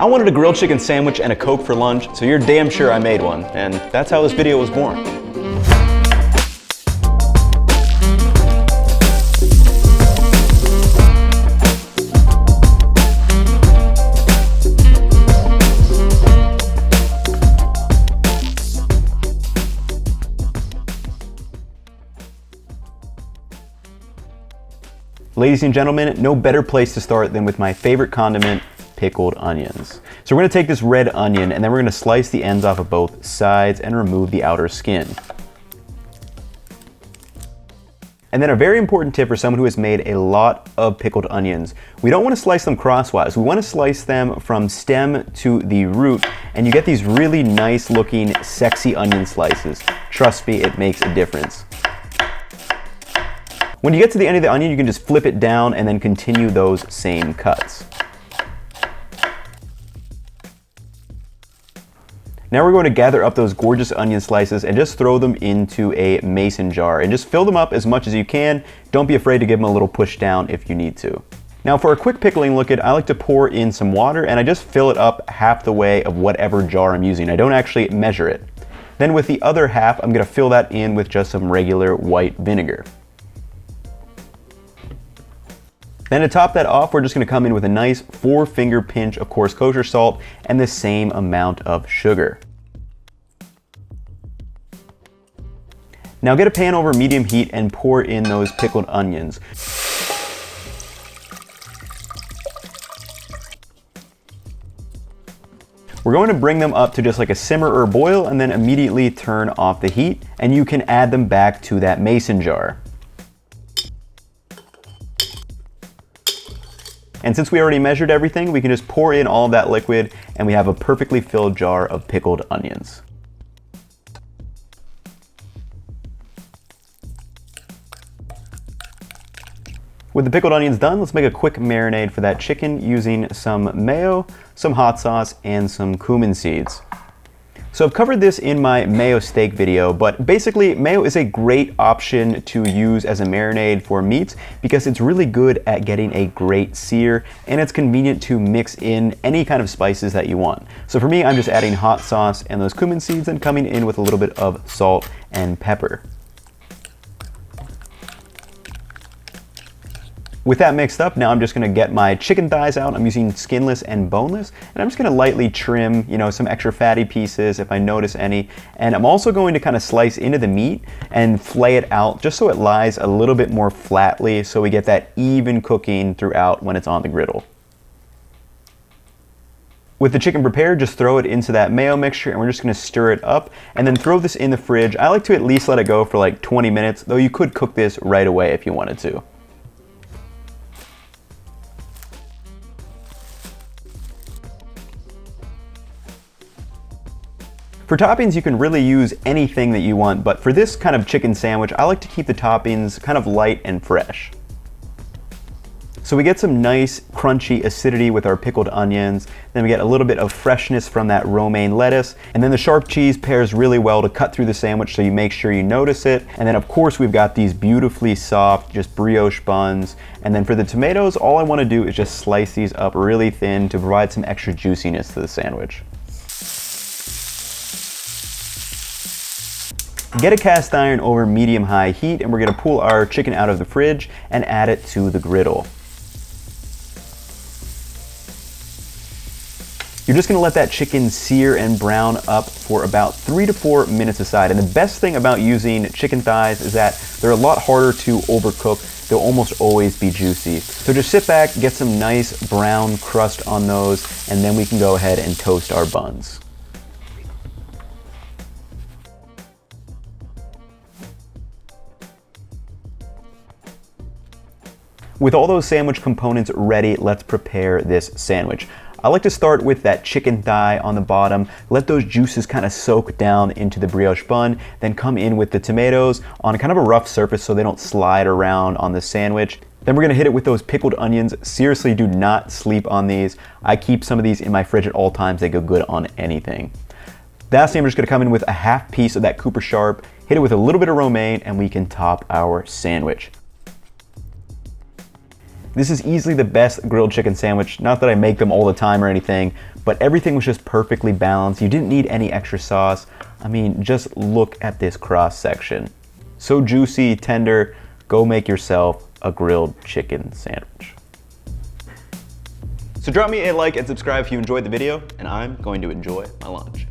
I wanted a grilled chicken sandwich and a Coke for lunch, so you're damn sure I made one, and that's how this video was born. Ladies and gentlemen, no better place to start than with my favorite condiment, pickled onions. So we're gonna take this red onion and then we're gonna slice the ends off of both sides and remove the outer skin. And then a very important tip for someone who has made a lot of pickled onions. We don't want to slice them crosswise. We want to slice them from stem to the root, and you get these really nice looking, sexy onion slices. Trust me, it makes a difference. When you get to the end of the onion, you can just flip it down and then continue those same cuts. Now we're going to gather up those gorgeous onion slices and just throw them into a mason jar and just fill them up as much as you can. Don't be afraid to give them a little push down if you need to. Now for a quick pickling liquid, I like to pour in some water and I just fill it up half the way of whatever jar I'm using. I don't actually measure it. Then with the other half, I'm going to fill that in with just some regular white vinegar. Then to top that off, we're just gonna come in with a nice 4-finger pinch of coarse kosher salt and the same amount of sugar. Now get a pan over medium heat and pour in those pickled onions. We're going to bring them up to just like a simmer or boil and then immediately turn off the heat, and you can add them back to that mason jar. And since we already measured everything, we can just pour in all of that liquid and we have a perfectly filled jar of pickled onions. With the pickled onions done, let's make a quick marinade for that chicken using some mayo, some hot sauce, and some cumin seeds. So I've covered this in my mayo steak video, but basically mayo is a great option to use as a marinade for meats because it's really good at getting a great sear and it's convenient to mix in any kind of spices that you want. So for me, I'm just adding hot sauce and those cumin seeds and coming in with a little bit of salt and pepper. With that mixed up, now I'm just gonna get my chicken thighs out. I'm using skinless and boneless, and I'm just gonna lightly trim, some extra fatty pieces if I notice any. And I'm also going to kind of slice into the meat and flay it out just so it lies a little bit more flatly so we get that even cooking throughout when it's on the griddle. With the chicken prepared, just throw it into that mayo mixture and we're just gonna stir it up and then throw this in the fridge. I like to at least let it go for like 20 minutes, though you could cook this right away if you wanted to. For toppings, you can really use anything that you want, but for this kind of chicken sandwich, I like to keep the toppings kind of light and fresh. So we get some nice crunchy acidity with our pickled onions, then we get a little bit of freshness from that romaine lettuce, and then the sharp cheese pairs really well to cut through the sandwich so you make sure you notice it. And then of course we've got these beautifully soft, just brioche buns. And then for the tomatoes, all I want to do is just slice these up really thin to provide some extra juiciness to the sandwich. Get a cast iron over medium-high heat and we're gonna pull our chicken out of the fridge and add it to the griddle. You're just gonna let that chicken sear and brown up for about 3 to 4 minutes aside. And the best thing about using chicken thighs is that they're a lot harder to overcook. They'll almost always be juicy. So just sit back, get some nice brown crust on those, and then we can go ahead and toast our buns. With all those sandwich components ready, let's prepare this sandwich. I like to start with that chicken thigh on the bottom, let those juices kind of soak down into the brioche bun, then come in with the tomatoes on kind of a rough surface so they don't slide around on the sandwich. Then we're gonna hit it with those pickled onions. Seriously, do not sleep on these. I keep some of these in my fridge at all times. They go good on anything. Lastly, I'm just gonna come in with a half piece of that Cooper Sharp, hit it with a little bit of romaine, and we can top our sandwich. This is easily the best grilled chicken sandwich. Not that I make them all the time or anything, but everything was just perfectly balanced. You didn't need any extra sauce. I mean, just look at this cross section. So juicy, tender. Go make yourself a grilled chicken sandwich. So drop me a like and subscribe if you enjoyed the video, and I'm going to enjoy my lunch.